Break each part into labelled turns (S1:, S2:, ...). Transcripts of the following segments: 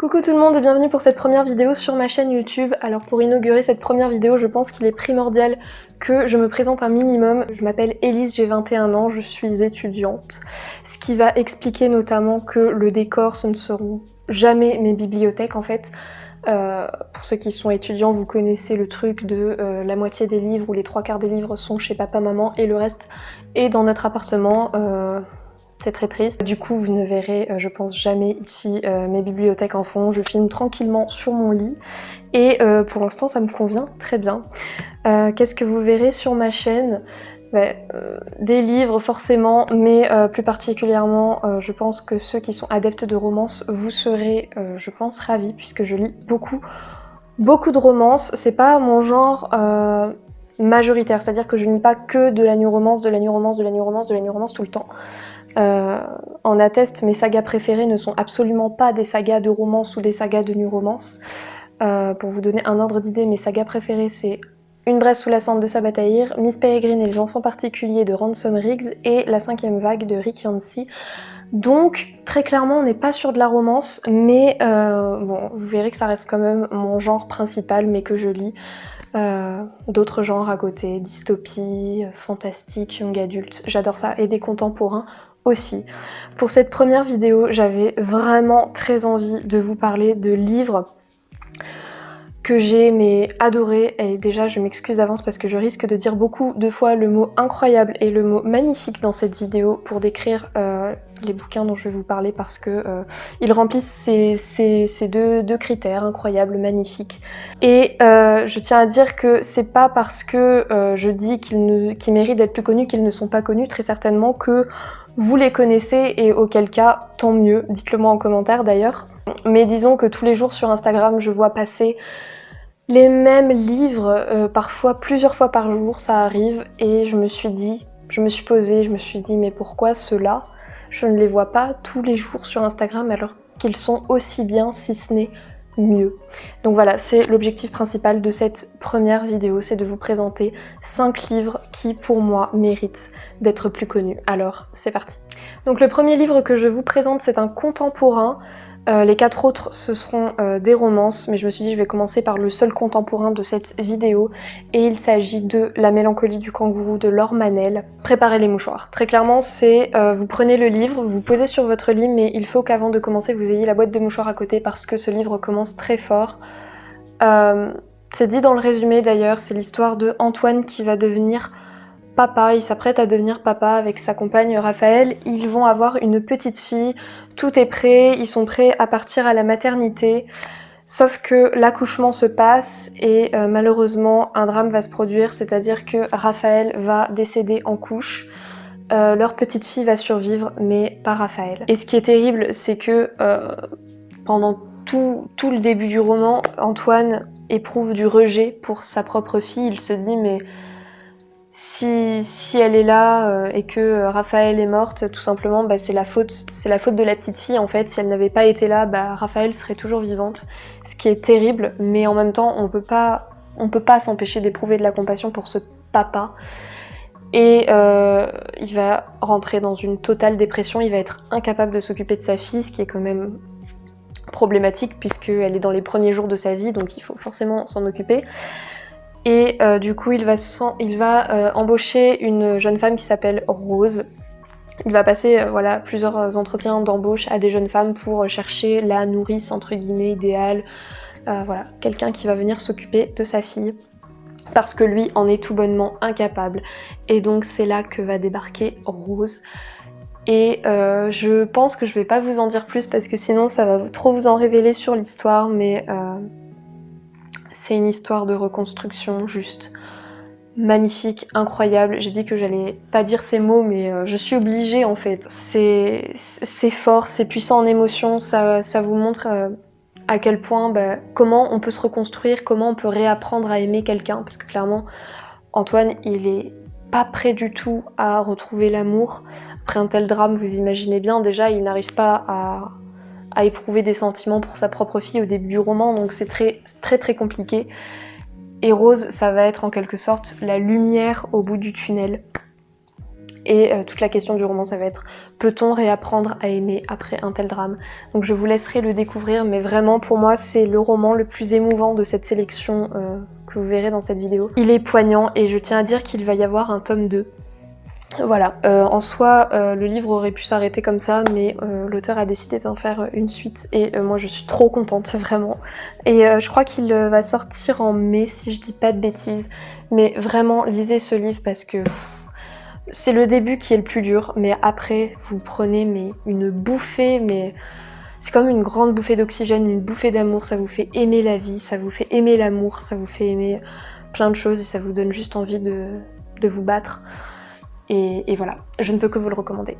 S1: Coucou tout le monde et bienvenue pour cette première vidéo sur ma chaîne YouTube. Alors pour inaugurer cette première vidéo, je pense qu'il est primordial que je me présente un minimum. Je m'appelle Élise, j'ai 21 ans, je suis étudiante. Ce qui va expliquer notamment que le décor, ce ne seront jamais mes bibliothèques en fait. Pour ceux qui sont étudiants, vous connaissez le truc de la moitié des livres ou les 3/4 des livres sont chez papa-maman et le reste est dans notre appartement. C'est très triste. Du coup, vous ne verrez, je pense, jamais ici mes bibliothèques en fond. Je filme tranquillement sur mon lit et pour l'instant, ça me convient très bien. Qu'est-ce que vous verrez sur ma chaîne ? Des livres forcément, mais plus particulièrement, je pense que ceux qui sont adeptes de romance, vous serez, je pense, ravis puisque je lis beaucoup de romances. C'est pas mon genre majoritaire, c'est-à-dire que je ne lis pas que de la new romance, de la new romance, de la new romance, de la new romance tout le temps. En atteste, mes sagas préférées ne sont absolument pas des sagas de romance ou des sagas de new romance. Pour vous donner un ordre d'idée, mes sagas préférées c'est Une Bresse sous la cendre de Sabataïr, Miss Peregrine et les enfants particuliers de Ransom Riggs et La 5e vague de Rick Yancey. Donc très clairement on n'est pas sur de la romance, mais bon, vous verrez que ça reste quand même mon genre principal, mais que je lis d'autres genres à côté, dystopie, fantastique, young adulte, j'adore ça, et des contemporains aussi. Pour cette première vidéo, j'avais vraiment très envie de vous parler de livres que j'ai adoré, et déjà je m'excuse d'avance parce que je risque de dire beaucoup de fois le mot incroyable et le mot magnifique dans cette vidéo pour décrire les bouquins dont je vais vous parler, parce que ils remplissent ces deux critères, incroyable, magnifique. Et je tiens à dire que c'est pas parce que je dis qu'ils méritent d'être plus connus qu'ils ne sont pas connus, très certainement que vous les connaissez, et auquel cas tant mieux, dites-le moi en commentaire d'ailleurs. Mais disons que tous les jours sur Instagram je vois passer les mêmes livres, parfois plusieurs fois par jour, ça arrive, et je me suis posée, je me suis dit mais pourquoi ceux-là, je ne les vois pas tous les jours sur Instagram alors qu'ils sont aussi bien, si ce n'est mieux. Donc voilà, c'est l'objectif principal de cette première vidéo, c'est de vous présenter 5 livres qui pour moi méritent d'être plus connus. Alors c'est parti. Donc le premier livre que je vous présente, c'est un contemporain. Les 4 autres ce seront des romances, mais je me suis dit je vais commencer par le seul contemporain de cette vidéo, et il s'agit de La mélancolie du kangourou de Laure Manel. Préparez les mouchoirs. Très clairement c'est, vous prenez le livre, vous posez sur votre lit, mais il faut qu'avant de commencer vous ayez la boîte de mouchoirs à côté parce que ce livre commence très fort. C'est dit dans le résumé d'ailleurs, c'est l'histoire de Antoine qui va devenir papa, il s'apprête à devenir papa avec sa compagne Raphaël. Ils vont avoir une petite fille, tout est prêt, ils sont prêts à partir à la maternité. Sauf que l'accouchement se passe et malheureusement un drame va se produire, c'est-à-dire que Raphaël va décéder en couche. Leur petite fille va survivre, mais pas Raphaël. Et ce qui est terrible, c'est que pendant tout le début du roman, Antoine éprouve du rejet pour sa propre fille. Il se dit mais si elle est là et que Raphaël est morte, tout simplement, c'est la faute de la petite fille en fait. Si elle n'avait pas été là, Raphaël serait toujours vivante. Ce qui est terrible, mais en même temps, on peut pas s'empêcher d'éprouver de la compassion pour ce papa. Et il va rentrer dans une totale dépression, il va être incapable de s'occuper de sa fille, ce qui est quand même problématique puisqu'elle est dans les premiers jours de sa vie, donc il faut forcément s'en occuper. Et du coup il va embaucher une jeune femme qui s'appelle Rose. Il va passer voilà, plusieurs entretiens d'embauche à des jeunes femmes pour chercher la nourrice entre guillemets idéale, voilà, quelqu'un qui va venir s'occuper de sa fille parce que lui en est tout bonnement incapable. Et donc c'est là que va débarquer Rose. Et je pense que je vais pas vous en dire plus parce que sinon ça va trop vous en révéler sur l'histoire, mais c'est une histoire de reconstruction juste magnifique, incroyable. J'ai dit que j'allais pas dire ces mots, mais je suis obligée en fait. C'est fort, c'est puissant en émotion, ça vous montre à quel point, comment on peut se reconstruire, comment on peut réapprendre à aimer quelqu'un, parce que clairement, Antoine, il est pas prêt du tout à retrouver l'amour. Après un tel drame, vous imaginez bien, déjà, il n'arrive pas à éprouver des sentiments pour sa propre fille au début du roman, donc c'est très compliqué. Et Rose, ça va être en quelque sorte la lumière au bout du tunnel. et toute la question du roman ça va être peut-on réapprendre à aimer après un tel drame. Donc je vous laisserai le découvrir, mais vraiment pour moi c'est le roman le plus émouvant de cette sélection que vous verrez dans cette vidéo. Il est poignant et je tiens à dire qu'il va y avoir un tome 2. Voilà, en soi le livre aurait pu s'arrêter comme ça, mais l'auteur a décidé d'en faire une suite et moi je suis trop contente vraiment. Et je crois qu'il va sortir en mai si je dis pas de bêtises, mais vraiment lisez ce livre parce que c'est le début qui est le plus dur, mais après vous prenez une bouffée, mais c'est comme une grande bouffée d'oxygène, une bouffée d'amour, ça vous fait aimer la vie, ça vous fait aimer l'amour, ça vous fait aimer plein de choses et ça vous donne juste envie de vous battre. Et voilà, je ne peux que vous le recommander.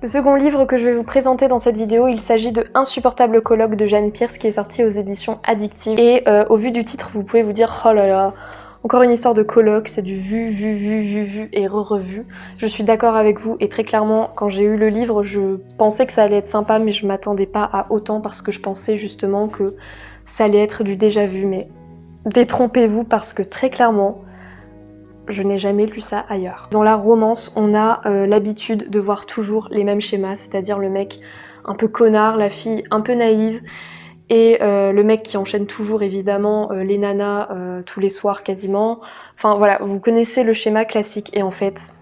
S1: Le second livre que je vais vous présenter dans cette vidéo, il s'agit de Insupportable colloque de Jeanne Pierce qui est sorti aux éditions Addictive. Et au vu du titre, vous pouvez vous dire oh là là, encore une histoire de colloque, c'est du vu et revu. Je suis d'accord avec vous et très clairement, quand j'ai eu le livre, je pensais que ça allait être sympa, mais je m'attendais pas à autant parce que je pensais justement que ça allait être du déjà vu. Mais détrompez-vous parce que très clairement, je n'ai jamais lu ça ailleurs. Dans la romance, on a l'habitude de voir toujours les mêmes schémas, c'est-à-dire le mec un peu connard, la fille un peu naïve, et le mec qui enchaîne toujours évidemment les nanas tous les soirs quasiment. Enfin voilà, vous connaissez le schéma classique, et en fait,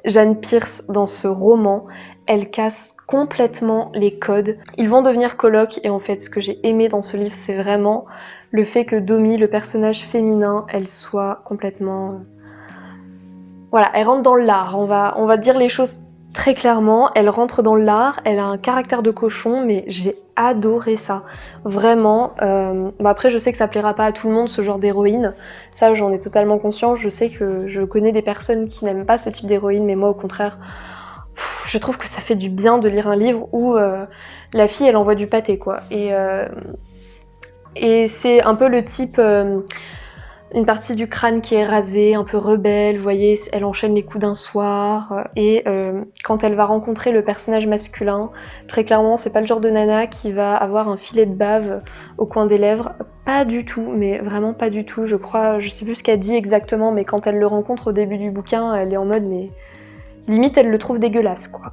S1: Jeanne Pierce, dans ce roman, elle casse complètement les codes. Ils vont devenir colocs, et en fait, ce que j'ai aimé dans ce livre, c'est vraiment le fait que Domi, le personnage féminin, elle soit complètement... Voilà, elle rentre dans l'art, on va dire les choses très clairement, elle rentre dans l'art, elle a un caractère de cochon, mais j'ai adoré ça, vraiment. Après je sais que ça plaira pas à tout le monde ce genre d'héroïne, ça j'en ai totalement conscience, je sais que je connais des personnes qui n'aiment pas ce type d'héroïne, mais moi au contraire, je trouve que ça fait du bien de lire un livre où la fille elle envoie du pâté quoi, et c'est un peu le type... une partie du crâne qui est rasée, un peu rebelle, vous voyez, elle enchaîne les coups d'un soir, et quand elle va rencontrer le personnage masculin, très clairement c'est pas le genre de nana qui va avoir un filet de bave au coin des lèvres, pas du tout, mais vraiment pas du tout, je crois, je sais plus ce qu'elle dit exactement, mais quand elle le rencontre au début du bouquin, elle est en mode mais... Limite, elle le trouve dégueulasse, quoi.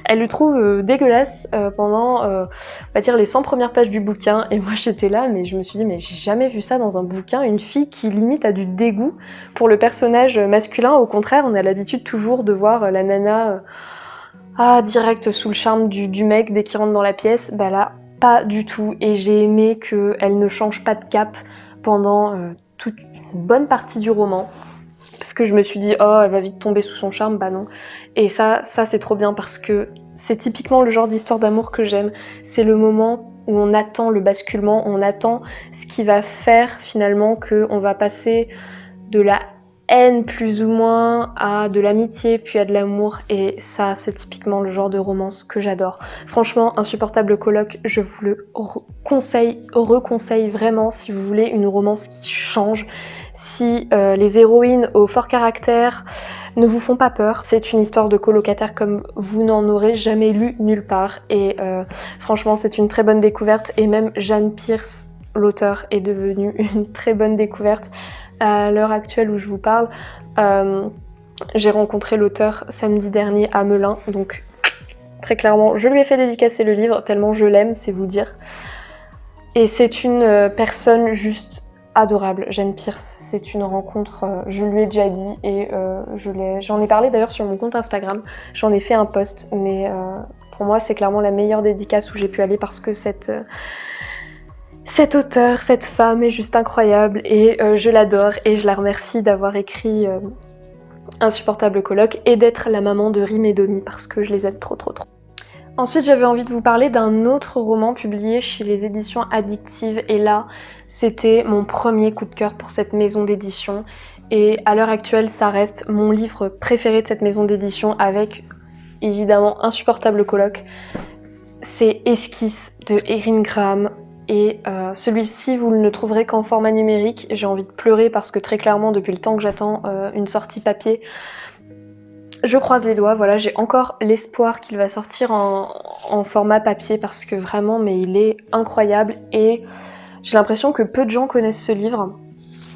S1: Elle le trouve dégueulasse pendant, on va dire, les 100 premières pages du bouquin. Et moi, j'étais là, mais je me suis dit, mais j'ai jamais vu ça dans un bouquin. Une fille qui, limite, a du dégoût pour le personnage masculin. Au contraire, on a l'habitude toujours de voir la nana direct sous le charme du mec dès qu'il rentre dans la pièce. Bah là, pas du tout. Et j'ai aimé qu'elle ne change pas de cap pendant toute une bonne partie du roman. Parce que je me suis dit, oh, elle va vite tomber sous son charme, bah non. Et ça c'est trop bien parce que c'est typiquement le genre d'histoire d'amour que j'aime. C'est le moment où on attend le basculement, on attend ce qui va faire finalement qu'on va passer de la haine plus ou moins à de l'amitié, puis à de l'amour. Et ça, c'est typiquement le genre de romance que j'adore. Franchement, Insupportable colloque, je vous le reconseille vraiment si vous voulez une romance qui change. Si les héroïnes au fort caractère ne vous font pas peur, c'est une histoire de colocataire comme vous n'en aurez jamais lu nulle part. Et franchement, c'est une très bonne découverte. Et même Jeanne Pierce, l'auteur, est devenue une très bonne découverte. À l'heure actuelle où je vous parle, j'ai rencontré l'auteur samedi dernier à Melun. Donc très clairement, je lui ai fait dédicacer le livre, tellement je l'aime, c'est vous dire. Et c'est une personne juste... adorable, Jeanne Pierce, c'est une rencontre, je lui ai déjà dit et j'en ai parlé d'ailleurs sur mon compte Instagram, j'en ai fait un post, mais pour moi c'est clairement la meilleure dédicace où j'ai pu aller parce que cet auteur, cette femme est juste incroyable et je l'adore et je la remercie d'avoir écrit Insupportable colloque et d'être la maman de Rim et Domi parce que je les aime trop. Ensuite, j'avais envie de vous parler d'un autre roman publié chez les éditions Addictive et là, c'était mon premier coup de cœur pour cette maison d'édition et à l'heure actuelle, ça reste mon livre préféré de cette maison d'édition avec évidemment Insupportable colloque. C'est Esquisse de Erin Graham et celui-ci, vous ne le trouverez qu'en format numérique. J'ai envie de pleurer parce que très clairement, depuis le temps que j'attends une sortie papier, je croise les doigts, voilà, j'ai encore l'espoir qu'il va sortir en format papier parce que vraiment, mais il est incroyable et j'ai l'impression que peu de gens connaissent ce livre.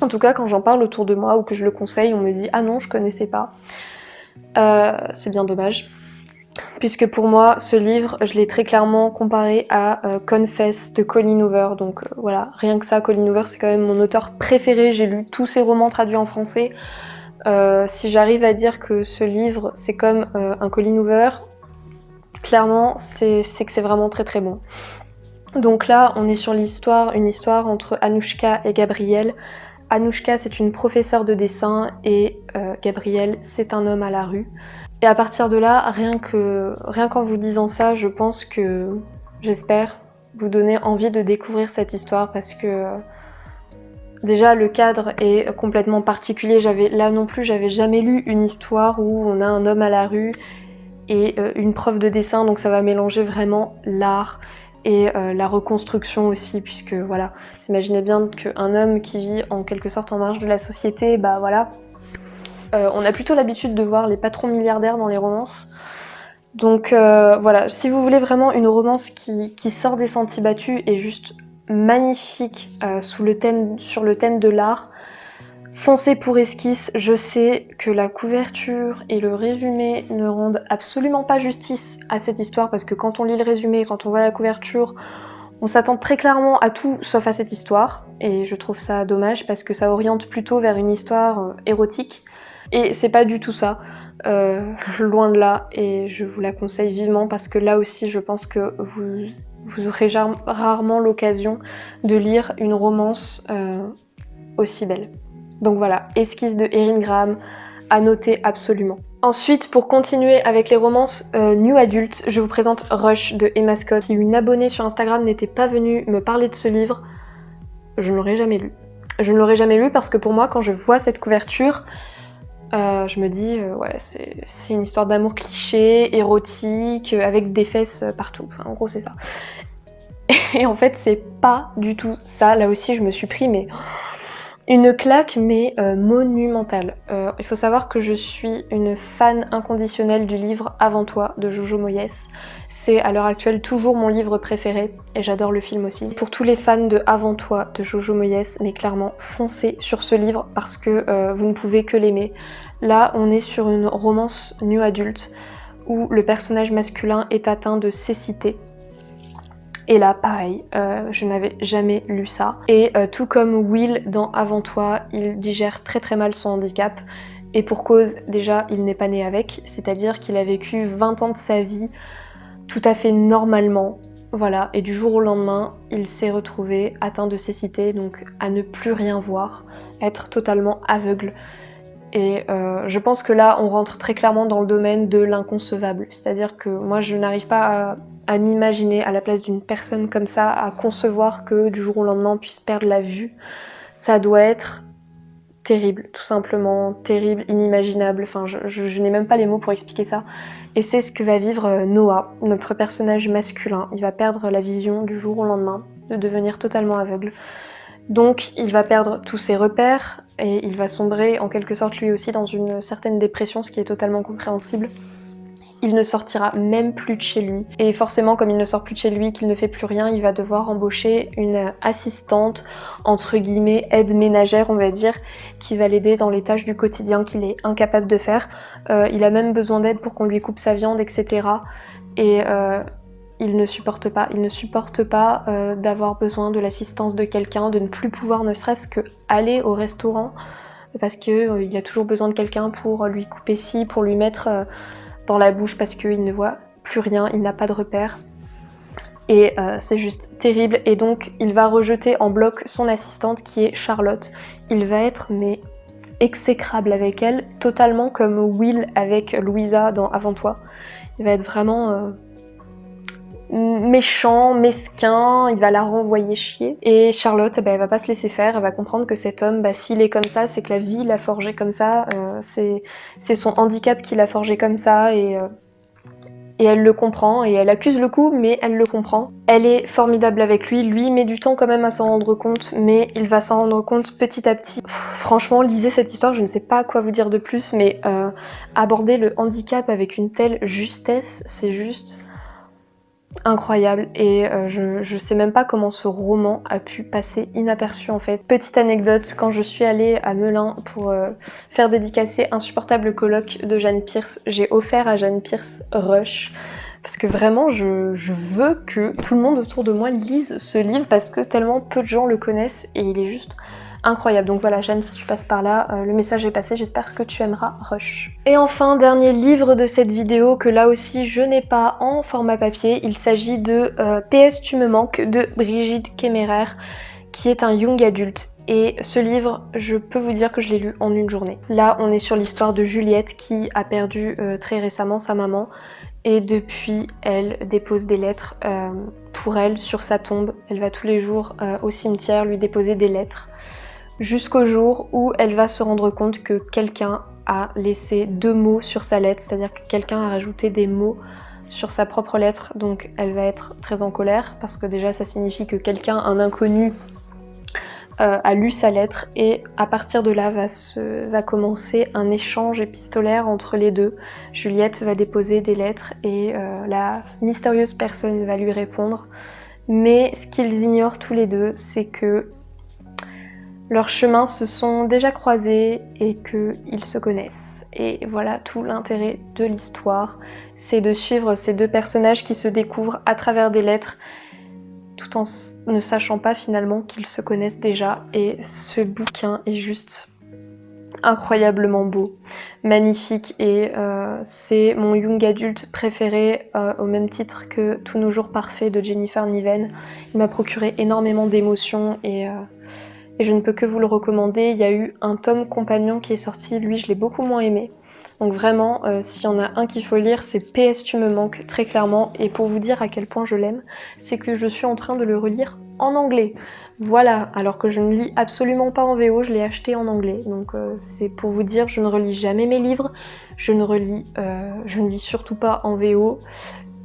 S1: En tout cas, quand j'en parle autour de moi ou que je le conseille, on me dit « Ah non, je connaissais pas ». C'est bien dommage. Puisque pour moi, ce livre, je l'ai très clairement comparé à Confess de Colleen Hoover. Donc voilà, rien que ça, Colleen Hoover, c'est quand même mon auteur préféré. J'ai lu tous ses romans traduits en français. Si j'arrive à dire que ce livre, c'est comme un Colleen Hoover, clairement, c'est que c'est vraiment très très bon. Donc là, on est sur une histoire entre Anouchka et Gabriel. Anouchka, c'est une professeure de dessin et Gabriel, c'est un homme à la rue. Et à partir de là, rien qu'en vous disant ça, je pense que, j'espère, vous donner envie de découvrir cette histoire parce que déjà le cadre est complètement particulier. Là non plus, j'avais jamais lu une histoire où on a un homme à la rue et une prof de dessin, donc ça va mélanger vraiment l'art et la reconstruction aussi, puisque voilà, vous imaginez bien qu'un homme qui vit en quelque sorte en marge de la société, bah voilà, on a plutôt l'habitude de voir les patrons milliardaires dans les romances. Donc voilà, si vous voulez vraiment une romance qui sort des sentiers battus et juste magnifique sur le thème de l'art, foncez pour Esquisse. Je sais que la couverture et le résumé ne rendent absolument pas justice à cette histoire parce que quand on lit le résumé, quand on voit la couverture, on s'attend très clairement à tout sauf à cette histoire et je trouve ça dommage parce que ça oriente plutôt vers une histoire érotique et c'est pas du tout ça, loin de là, et je vous la conseille vivement parce que là aussi je pense que vous aurez rarement l'occasion de lire une romance aussi belle. Donc voilà, Esquisse de Erin Graham, à noter absolument. Ensuite, pour continuer avec les romances new adultes, je vous présente Rush de Emma Scott. Si une abonnée sur Instagram n'était pas venue me parler de ce livre, je ne l'aurais jamais lu. Je ne l'aurais jamais lu parce que pour moi, quand je vois cette couverture, je me dis, ouais, c'est une histoire d'amour cliché, érotique, avec des fesses partout. Enfin, en gros, c'est ça. Et en fait, c'est pas du tout ça. Là aussi, je me suis pris, mais une claque, mais monumentale. Il faut savoir que je suis une fan inconditionnelle du livre Avant toi de Jojo Moyes. C'est à l'heure actuelle toujours mon livre préféré et j'adore le film aussi. Pour tous les fans de Avant toi de Jojo Moyes, mais clairement foncez sur ce livre parce que vous ne pouvez que l'aimer. Là, on est sur une romance new adulte où le personnage masculin est atteint de cécité. Et là, pareil, je n'avais jamais lu ça. Et tout comme Will dans Avant toi, il digère très très mal son handicap. Et pour cause, déjà, il n'est pas né avec, c'est-à-dire qu'il a vécu 20 ans de sa vie tout à fait normalement. Voilà, et du jour au lendemain, il s'est retrouvé atteint de cécité, donc à ne plus rien voir, être totalement aveugle. Et je pense que là, on rentre très clairement dans le domaine de l'inconcevable. C'est-à-dire que moi, je n'arrive pas à m'imaginer à la place d'une personne comme ça, à concevoir que du jour au lendemain, on puisse perdre la vue. Ça doit être terrible, tout simplement, terrible, inimaginable. Enfin, je n'ai même pas les mots pour expliquer ça. Et c'est ce que va vivre Noah, notre personnage masculin. Il va perdre la vision du jour au lendemain, de devenir totalement aveugle. Donc il va perdre tous ses repères et il va sombrer en quelque sorte lui aussi dans une certaine dépression, ce qui est totalement compréhensible. Il ne sortira même plus de chez lui. Et forcément, comme il ne sort plus de chez lui, qu'il ne fait plus rien, il va devoir embaucher une assistante, entre guillemets, aide ménagère, on va dire, qui va l'aider dans les tâches du quotidien qu'il est incapable de faire. Il a même besoin d'aide pour qu'on lui coupe sa viande, etc. Et il ne supporte pas d'avoir besoin de l'assistance de quelqu'un, de ne plus pouvoir ne serait-ce que aller au restaurant, parce qu'il a toujours besoin de quelqu'un pour lui couper ci, pour lui mettre dans la bouche parce qu'il ne voit plus rien, il n'a pas de repère. Et c'est juste terrible. Et donc il va rejeter en bloc son assistante qui est Charlotte. Il va être mais exécrable avec elle, totalement comme Will avec Louisa dans Avant toi. Il va être vraiment méchant, mesquin, il va la renvoyer chier. Et Charlotte, elle va pas se laisser faire, elle va comprendre que cet homme, s'il est comme ça, c'est que la vie l'a forgé comme ça, c'est son handicap qui l'a forgé comme ça, et elle le comprend, et elle accuse le coup, mais elle le comprend. Elle est formidable avec lui, lui met du temps quand même à s'en rendre compte, mais il va s'en rendre compte petit à petit. Franchement, lisez cette histoire, je ne sais pas quoi vous dire de plus, mais aborder le handicap avec une telle justesse, c'est juste... incroyable et je sais même pas comment ce roman a pu passer inaperçu en fait. Petite anecdote, quand je suis allée à Melun pour faire dédicacer Insupportable colloque de Jeanne Pierce, j'ai offert à Jeanne Pierce Rush parce que vraiment je veux que tout le monde autour de moi lise ce livre parce que tellement peu de gens le connaissent et il est juste incroyable. Donc voilà, Jeanne, si tu passes par là, le message est passé, j'espère que tu aimeras Rush. Et enfin, dernier livre de cette vidéo que là aussi je n'ai pas en format papier, il s'agit de PS Tu me manques de Brigitte Kéméraire, qui est un young adulte. Et ce livre, je peux vous dire que je l'ai lu en une journée. Là, on est sur l'histoire de Juliette qui a perdu très récemment sa maman. Et depuis, elle dépose des lettres pour elle sur sa tombe. Elle va tous les jours au cimetière lui déposer des lettres. Jusqu'au jour où elle va se rendre compte que quelqu'un a laissé 2 mots sur sa lettre, c'est-à-dire que quelqu'un a rajouté des mots sur sa propre lettre, donc elle va être très en colère, parce que déjà ça signifie que quelqu'un, un inconnu, a lu sa lettre, et à partir de là va commencer un échange épistolaire entre les deux. Juliette va déposer des lettres et la mystérieuse personne va lui répondre, mais ce qu'ils ignorent tous les deux, c'est que leurs chemins se sont déjà croisés et qu'ils se connaissent. Et voilà tout l'intérêt de l'histoire, c'est de suivre ces 2 personnages qui se découvrent à travers des lettres tout en ne sachant pas finalement qu'ils se connaissent déjà. Et ce bouquin est juste incroyablement beau, magnifique, et c'est mon young adulte préféré au même titre que Tous nos jours parfaits de Jennifer Niven. Il m'a procuré énormément d'émotions et je ne peux que vous le recommander. Il y a eu un tome compagnon qui est sorti, lui je l'ai beaucoup moins aimé. Donc vraiment, s'il y en a un qu'il faut lire, c'est PS Tu me manques, très clairement. Et pour vous dire à quel point je l'aime, c'est que je suis en train de le relire en anglais. Voilà, alors que je ne lis absolument pas en VO, je l'ai acheté en anglais. Donc c'est pour vous dire, je ne relis jamais mes livres, je ne lis surtout pas en VO.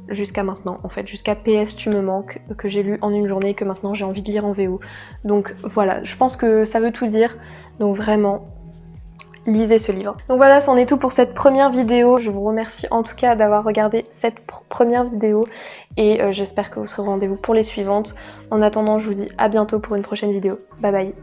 S1: Jusqu'à maintenant, en fait, jusqu'à PS Tu me manques, que j'ai lu en une journée, que maintenant j'ai envie de lire en VO. Donc voilà, je pense que ça veut tout dire, donc vraiment, lisez ce livre. Donc voilà, c'en est tout pour cette première vidéo. Je vous remercie en tout cas d'avoir regardé cette première vidéo, et j'espère que vous serez au rendez-vous pour les suivantes. En attendant, je vous dis à bientôt pour une prochaine vidéo. Bye bye.